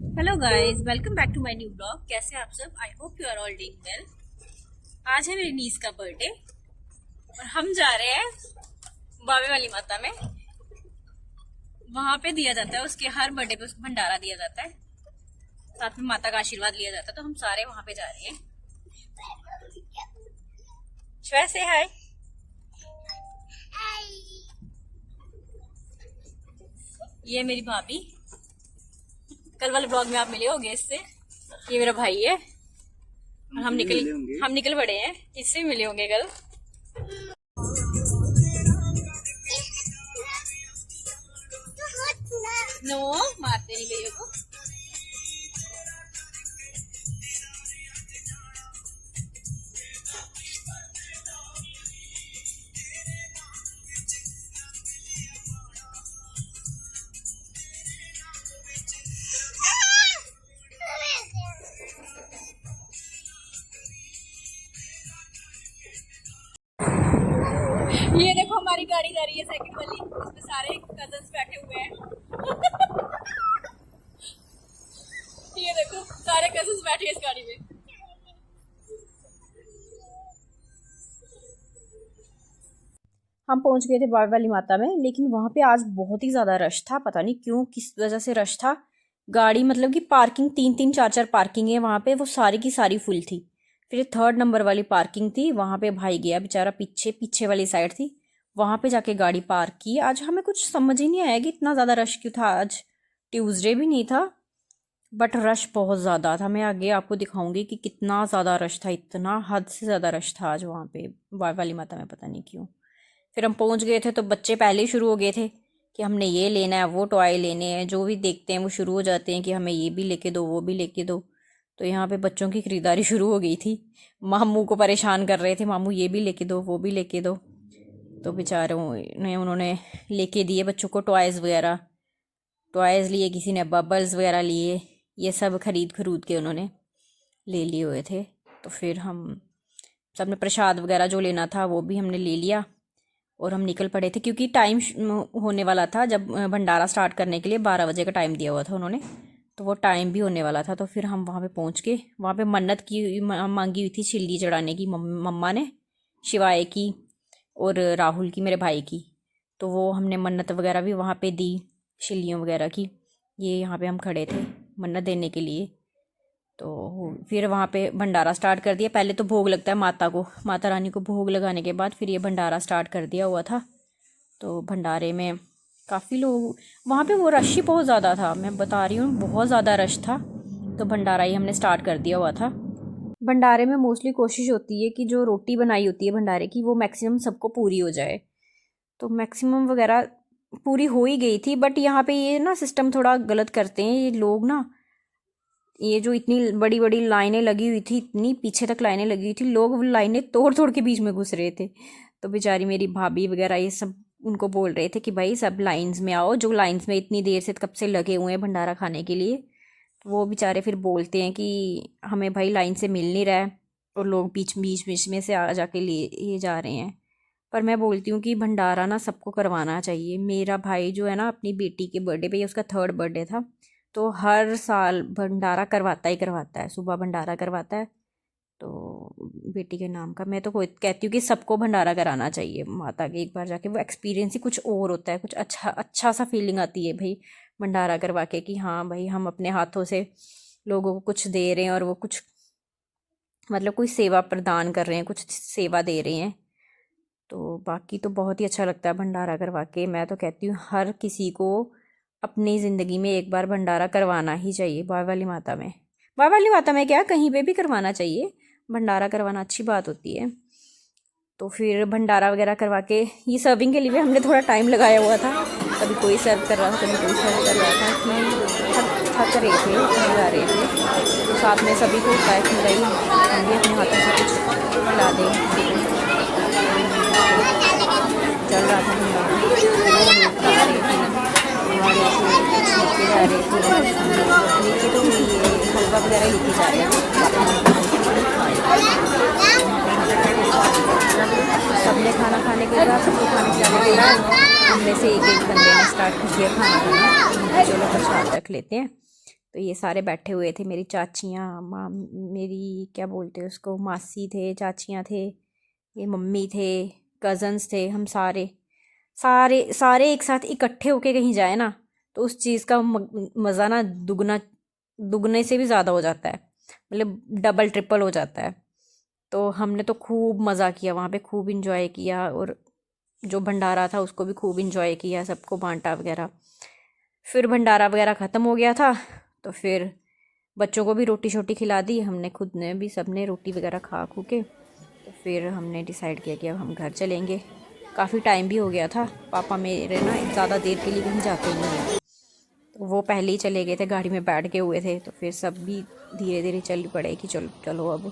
Hello guys, welcome back to my new blog. कैसे हैं आप सब? I hope you are all doing well. आज है मेरी नीस का बर्थडे और हम जा रहे हैं बावे वाली माता में। वहां पे दिया जाता है, उसके हर बर्थडे पे उसको भंडारा दिया जाता है, साथ में माता का आशीर्वाद लिया जाता है। तो हम सारे वहां पे जा रहे हैं। श्वेता से हाय। ये मेरी भाभी, कल वाले ब्लॉग में आप मिले होंगे इससे। ये मेरा भाई है और हम निकल पड़े हैं। इससे मिले होंगे कल। नो, मारते नहीं भैया को। ये देखो हमारी गाड़ी जा रही है सेकंड वाली, इसमें सारे कजन्स बैठे हुए हैं। ये देखो सारे कजन्स बैठे हैं इस गाड़ी में। हम पहुंच गए थे बावे वाली माता में, लेकिन वहां पे आज बहुत ही ज्यादा रश था। पता नहीं क्यों, किस वजह से रश था। गाड़ी मतलब कि पार्किंग 3-3 4-4 पार्किंग है वहां पे, वो सारी की सारी फुल थी। फिर 3rd नंबर वाली पार्किंग थी, वहां पे भाई गया बेचारा, पीछे पीछे वाली साइड थी, वहां पे जाके गाड़ी पार्क की। आज हमें कुछ समझ ही नहीं आया कि इतना ज्यादा रश क्यों था। आज ट्यूसडे भी नहीं था, बट रश बहुत ज्यादा था। मैं आगे आपको दिखाऊंगी कि कितना ज्यादा रश था। इतना हद से ज्यादा रश था आज वहां पे बावे वाली माता में, पता नहीं क्यों। फिर हम पहुंच गए थे तो बच्चे पहले ही शुरू हो गए थे कि हमने ये लेना है, वो टॉय लेने हैं। जो भी देखते हैं वो शुरू हो जाते हैं कि हमें ये भी लेके दो, वो भी लेके दो। तो यहाँ पे बच्चों की खरीदारी शुरू हो गई थी। मामू को परेशान कर रहे थे, मामू ये भी लेके दो, वो भी लेके दो। तो बेचारों ने उन्होंने लेके दिए बच्चों को टॉयज़ वगैरह। टॉयज़ लिए, किसी ने बबल्स वगैरह लिए। ये सब खरीद के उन्होंने ले लिए हुए थे। तो फिर हम सब ने प्रसाद वगैरह जो लेना था वो भी हमने ले लिया और हम निकल पड़े थे, क्योंकि टाइम होने वाला था। जब भंडारा स्टार्ट करने के लिए 12 बजे का टाइम दिया हुआ था उन्होंने, तो वो टाइम भी होने वाला था। तो फिर हम वहाँ पे पहुँच के, वहाँ पे मन्नत की मांगी हुई थी छिल्ली चढ़ाने की मम्मा ने, शिवाय की और राहुल की, मेरे भाई की। तो वो हमने मन्नत वगैरह भी वहाँ पे दी, छिल्लियों वगैरह की। ये यहाँ पे हम खड़े थे मन्नत देने के लिए। तो फिर वहाँ पे भंडारा स्टार्ट कर दिया। पहले तो भोग लगता है माता को, माता रानी को भोग लगाने के बाद फिर ये भंडारा स्टार्ट कर दिया हुआ था। तो भंडारे में काफ़ी लोग, वहाँ पे वो रश ही बहुत ज़्यादा था, मैं बता रही हूँ बहुत ज़्यादा रश था। तो भंडारा ही हमने स्टार्ट कर दिया हुआ था। भंडारे में मोस्टली कोशिश होती है कि जो रोटी बनाई होती है भंडारे की, वो मैक्सिमम सबको पूरी हो जाए। तो मैक्सिमम वगैरह पूरी हो ही गई थी। बट यहाँ पे ये ना सिस्टम थोड़ा गलत करते हैं ये लोग ना। ये जो इतनी बड़ी बड़ी लाइनें लगी हुई थी, इतनी पीछे तक लाइनें लगी हुई थी, लोग लाइनें तोड़ तोड़ के बीच में घुस रहे थे। तो बेचारी मेरी भाभी वगैरह ये सब उनको बोल रहे थे कि भाई सब लाइंस में आओ, जो लाइंस में इतनी देर से कब से लगे हुए हैं भंडारा खाने के लिए। वो बेचारे फिर बोलते हैं कि हमें भाई लाइन से मिल नहीं रहा है और लोग बीच बीच बीच में से आ जाके ये जा रहे हैं। पर मैं बोलती हूँ कि भंडारा ना सबको करवाना चाहिए। मेरा भाई जो है ना, अपनी बेटी के बर्थडे पे, उसका 3rd बर्थडे था, तो हर साल भंडारा करवाता ही करवाता है, सुबह भंडारा करवाता है। तो बेटी के नाम का मैं तो कोई कहती हूँ कि सबको भंडारा कराना चाहिए माता के। एक बार जाके वो एक्सपीरियंस ही कुछ और होता है, कुछ अच्छा अच्छा सा फीलिंग आती है भाई भंडारा करवा के, कि हाँ भाई हम अपने हाथों से लोगों को कुछ दे रहे हैं और वो कुछ मतलब कोई सेवा प्रदान कर रहे हैं, कुछ सेवा दे रहे हैं। तो बाकी तो बहुत ही अच्छा लगता है भंडारा करवा के। मैं तो कहती हूँ हर किसी को अपनी ज़िंदगी में एक बार भंडारा करवाना ही चाहिए। बावे वाली माता में, बावे वाली माता में क्या, कहीं पे भी करवाना चाहिए। भंडारा करवाना अच्छी बात होती है। तो फिर भंडारा वगैरह करवा के, ये सर्विंग के लिए भी हमने थोड़ा टाइम लगाया हुआ था। कभी कोई सर्व कर रहा था, कभी कोई सर्व कर रहा था। इसमें थक रहे थे, थक जा रहे थे। तो साथ में सभी को चाय खिलाई, हम भी अपने हाथों से कुछ खिला दें। चल रहा था भंडारा, लोग खा रहे थे, हमारे से कुछ लेके जा रहे थे, लेके तो ये हलवा वगैरह लेके जा रहे थे। सबने खाना खाने के बाद, सबको खाने खिलाने के बाद, उनमें से एक एक बंदे ने स्टार्ट कर दिया खाना खाना। चलो प्रसाद रख लेते हैं। तो ये सारे बैठे हुए थे, मेरी चाचियाँ, माँ, मेरी क्या बोलते हैं उसको, मासी थे, चाचियाँ थे, ये मम्मी थे, कज़न्स थे, हम सारे सारे सारे एक साथ इकट्ठे होके कहीं जाए ना, तो उस चीज़ का मज़ा ना दुगना, दुगने से भी ज़्यादा हो जाता है, मतलब डबल ट्रिपल हो जाता है। तो हमने तो खूब मज़ा किया वहाँ पे, खूब इंजॉय किया, और जो भंडारा था उसको भी खूब इंजॉय किया, सबको बांटा वगैरह। फिर भंडारा वगैरह ख़त्म हो गया था, तो फिर बच्चों को भी रोटी शोटी खिला दी, हमने खुद ने भी, सब ने रोटी वगैरह खा खू के, तो फिर हमने डिसाइड किया कि अब हम घर चलेंगे। काफ़ी टाइम भी हो गया था, पापा मेरे ना ज़्यादा देर के लिए कहीं जाते ही नहीं हैं, तो वो पहले ही चले गए थे, गाड़ी में बैठ के हुए थे, तो फिर सब भी धीरे धीरे चल पड़े कि चलो चलो अब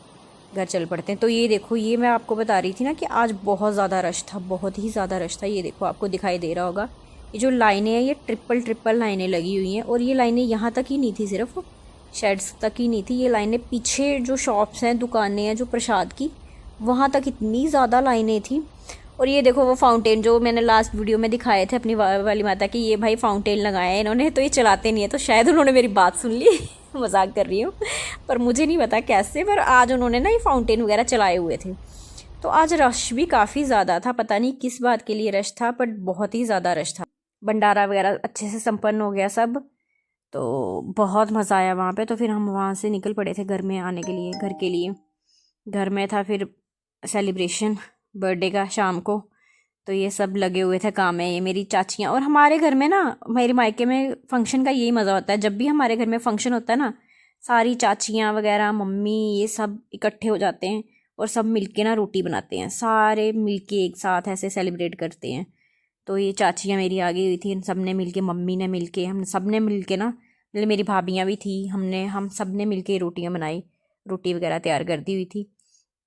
घर चल पड़ते हैं। तो ये देखो, ये मैं आपको बता रही थी ना कि आज बहुत ज़्यादा रश था, बहुत ही ज़्यादा रश था। ये देखो, आपको दिखाई दे रहा होगा, ये जो लाइनें हैं ये ट्रिपल ट्रिपल लाइनें लगी हुई हैं, और ये लाइनें यहाँ तक ही नहीं थी, सिर्फ शेड्स तक ही नहीं थी, ये लाइनें पीछे जो शॉप्स हैं, दुकानें हैं जो प्रसाद की, वहाँ तक इतनी ज़्यादा लाइनें थी। और ये देखो वो फाउंटेन जो मैंने लास्ट वीडियो में दिखाए थे अपनी वाली माता की, ये भाई फाउंटेन लगाए हैं इन्होंने, तो ये चलाते नहीं है, तो शायद उन्होंने मेरी बात सुन ली मजाक कर रही हूँ, पर मुझे नहीं पता कैसे, पर आज उन्होंने ना ये फाउंटेन वगैरह चलाए हुए थे। तो आज रश भी काफ़ी ज़्यादा था, पता नहीं किस बात के लिए रश था, पर बहुत ही ज़्यादा रश था। भंडारा वगैरह अच्छे से संपन्न हो गया सब, तो बहुत मज़ा आया वहाँ पे। तो फिर हम वहाँ से निकल पड़े थे घर में आने के लिए, घर के लिए। घर में था फिर सेलिब्रेशन बर्थडे का शाम को, तो ये सब लगे हुए थे काम में, ये मेरी चाचियाँ। और हमारे घर में ना, मेरे मायके में फ़ंक्शन का यही मज़ा होता है, जब भी हमारे घर में फ़ंक्शन होता है ना, सारी चाचियाँ वगैरह, मम्मी, ये सब इकट्ठे हो जाते हैं, और सब मिलके ना रोटी बनाते हैं, सारे मिलके एक साथ ऐसे सेलिब्रेट करते हैं। तो ये चाचियाँ मेरी आ गई हुई थी, सब ने मिल के, मम्मी ने मिल के, हम सब ने मिल के ना, मतलब मेरी भाभियाँ भी थी, हम सब ने मिल के रोटियाँ बनाई, रोटी वगैरह तैयार कर दी हुई थी।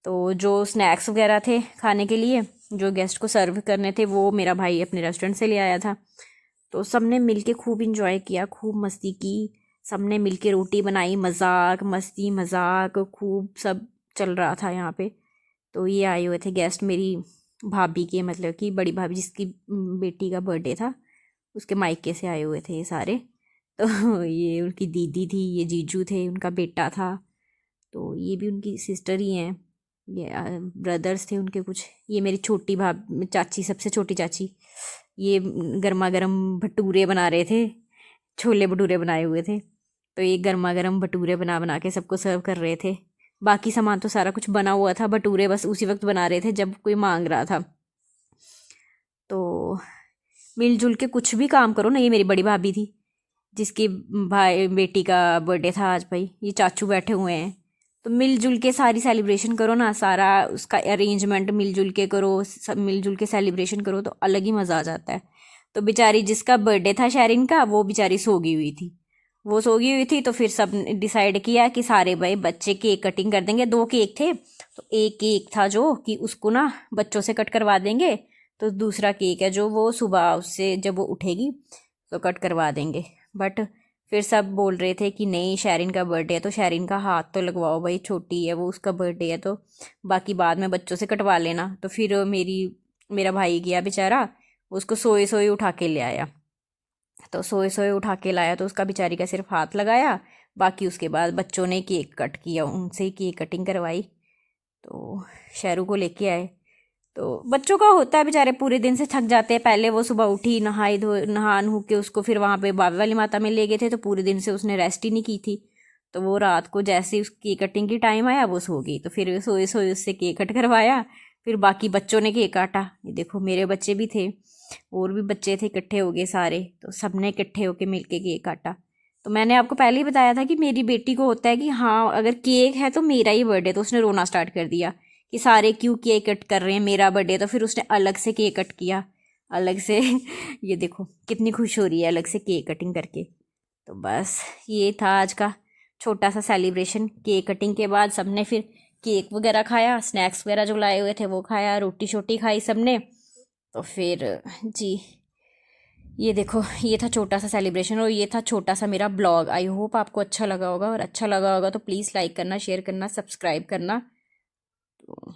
तो जो स्नैक्स वगैरह थे खाने के लिए, जो गेस्ट को सर्व करने थे, वो मेरा भाई अपने रेस्टोरेंट से ले आया था। तो सब ने मिल के खूब इंजॉय किया, खूब मस्ती की, सब ने मिल के रोटी बनाई, मजाक मस्ती मजाक खूब सब चल रहा था यहाँ पे। तो ये आए हुए थे गेस्ट, मेरी भाभी के, मतलब कि बड़ी भाभी जिसकी बेटी का बर्थडे था, उसके मायके से आए हुए थे ये सारे। तो ये उनकी दीदी थी, ये जीजू थे, उनका बेटा था, तो ये भी उनकी सिस्टर ही हैं, ये ब्रदर्स थे उनके कुछ। ये मेरी छोटी चाची, सबसे छोटी चाची, ये गर्मा गर्म भटूरे बना रहे थे, छोले भटूरे बनाए हुए थे, तो ये गर्मा गर्म भटूरे बना बना के सबको सर्व कर रहे थे। बाकी सामान तो सारा कुछ बना हुआ था, भटूरे बस उसी वक्त बना रहे थे जब कोई मांग रहा था। तो मिलजुल के कुछ भी काम करो ना। ये मेरी बड़ी भाभी थी, जिसकी भाई बेटी का बर्थडे था आज, भाई ये चाचू बैठे हुए हैं, तो मिलजुल के सारी सेलिब्रेशन करो ना, सारा उसका अरेंजमेंट मिलजुल के करो, सब मिलजुल के सेलिब्रेशन करो, तो अलग ही मज़ा आ जाता है। तो बेचारी जिसका बर्थडे था शेरिन का, वो बेचारी सो गई हुई थी, वो सो गई हुई थी, तो फिर सब ने डिसाइड किया कि सारे भाई बच्चे केक कटिंग कर देंगे। 2 केक थे, तो एक केक था जो कि उसको ना बच्चों से कट करवा देंगे, तो दूसरा केक है जो वो सुबह उससे जब वो उठेगी तो कट करवा देंगे। बट फिर सब बोल रहे थे कि नहीं, शेरिन का बर्थडे है तो शेरिन का हाथ तो लगवाओ भाई, छोटी है वो, उसका बर्थडे है, तो बाकी बाद में बच्चों से कटवा लेना। तो फिर मेरा भाई गया बेचारा, उसको सोए सोए उठा के ले आया, तो सोए सोए उठा के लाया, तो उसका बेचारी का सिर्फ हाथ लगाया, बाकी उसके बाद बच्चों ने केक कट किया, उनसे ही केक कटिंग करवाई, तो शेरू को लेके आए। तो बच्चों का होता है, बेचारे पूरे दिन से थक जाते हैं, पहले वो सुबह उठी, नहा नहू के उसको फिर वहाँ पे बाबा वाली माता में ले गए थे, तो पूरे दिन से उसने रेस्ट ही नहीं की थी, तो वो रात को जैसे ही उसकी केक कटिंग की टाइम आया वो सो गई, तो फिर सोए सोए उससे केक कट करवाया, फिर बाकी बच्चों ने केक काटा। ये देखो मेरे बच्चे भी थे, और भी बच्चे थे, इकट्ठे हो गए सारे, तो सब ने इकट्ठे होके मिल के केक काटा। तो मैंने आपको पहले ही बताया था कि मेरी बेटी को होता है कि हाँ अगर केक है तो मेरा ही बर्थडे, तो उसने रोना स्टार्ट कर दिया कि सारे क्यों केक कट कर रहे हैं, मेरा बर्थडे। तो फिर उसने अलग से केक कट किया, अलग से ये देखो कितनी खुश हो रही है अलग से केक कटिंग करके। तो बस ये था आज का छोटा सा सेलिब्रेशन। केक कटिंग के बाद सबने फिर केक वगैरह खाया, स्नैक्स वगैरह जो लाए हुए थे वो खाया, रोटी शोटी खाई सबने। तो फिर जी, ये देखो ये था छोटा सा सेलिब्रेशन, और ये था छोटा सा मेरा ब्लॉग। आई होप आपको अच्छा लगा होगा, और अच्छा लगा होगा तो प्लीज़ लाइक करना, शेयर करना, सब्सक्राइब करना। तो